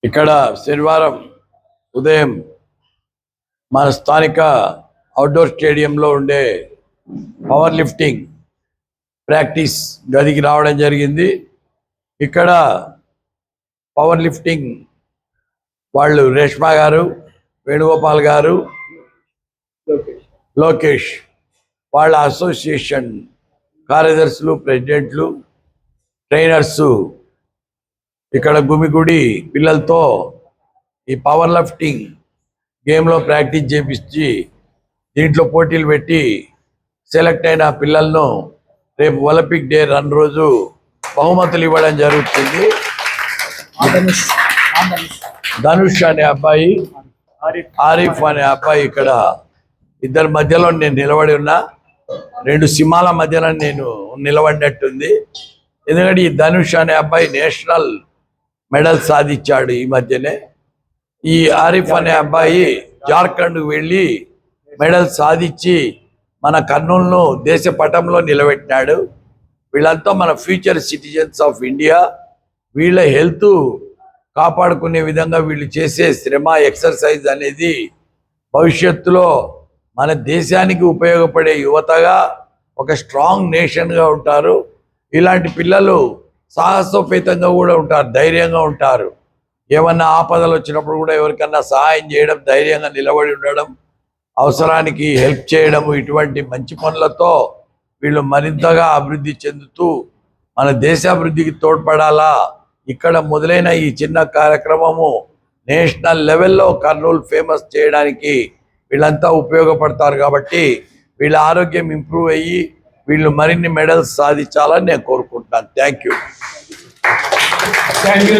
ఇక్కడ శనివారం ఉదయం మన స్థానిక అవుట్డోర్ స్టేడియంలో ఉండే పవర్ లిఫ్టింగ్ ప్రాక్టీస్ గదికి రావడం జరిగింది. ఇక్కడ పవర్ లిఫ్టింగ్ వాళ్ళు రేష్మా గారు, వేణుగోపాల్ గారు, లోకేష్ వాళ్ళ అసోసియేషన్ కార్యదర్శులు, ప్రెసిడెంట్లు, ట్రైనర్సు ఇక్కడ గుమిగుడి పిల్లలతో ఈ పవర్ లిఫ్టింగ్ గేమ్లో ప్రాక్టీస్ చేపించి దీంట్లో పోటీలు పెట్టి సెలెక్ట్ అయిన పిల్లలను రేపు ఒలింపిక్ డే రన్ రోజు బహుమతులు ఇవ్వడం జరుగుతుంది. ధనుష్ అనే అబ్బాయి, ఆరిఫ్ అనే అబ్బాయి ఇక్కడ ఇద్దరి మధ్యలో నేను నిలబడి ఉన్నా. రెండు సింహాల మధ్యలో నేను నిలబడినట్టుంది. ఎందుకంటే ఈ ధనుష్ అనే అబ్బాయి నేషనల్ మెడల్ సాధించాడు ఈ మధ్యనే. ఈ ఆరిఫ్ అనే అబ్బాయి జార్ఖండ్కు వెళ్ళి మెడల్ సాధించి మన కర్నూలును దేశ పటంలో నిలబెట్టినాడు. వీళ్ళంతా మన ఫ్యూచర్ సిటిజన్స్ ఆఫ్ ఇండియా. వీళ్ళ హెల్త్ కాపాడుకునే విధంగా వీళ్ళు చేసే శ్రమ, ఎక్సర్సైజ్ అనేది భవిష్యత్తులో మన దేశానికి ఉపయోగపడే యువతగా ఒక స్ట్రాంగ్ నేషన్గా ఉంటారు. ఇలాంటి పిల్లలు సాహసోపేతంగా కూడా ఉంటారు, ధైర్యంగా ఉంటారు. ఏమన్నా ఆపదలు వచ్చినప్పుడు కూడా ఎవరికన్నా సహాయం చేయడం, ధైర్యంగా నిలబడి ఉండడం, అవసరానికి హెల్ప్ చేయడం, ఇటువంటి మంచి పనులతో వీళ్ళు మరింతగా అభివృద్ధి చెందుతూ మన దేశాభివృద్ధికి తోడ్పడాలా. ఇక్కడ మొదలైన ఈ చిన్న కార్యక్రమము నేషనల్ లెవెల్లో కర్నూలు ఫేమస్ చేయడానికి వీళ్ళంతా ఉపయోగపడతారు. కాబట్టి వీళ్ళ ఆరోగ్యం ఇంప్రూవ్ అయ్యి వీళ్ళు మరిన్ని మెడల్స్ సాధించాలని నేను కోరుకుంటున్నాను. Thank you.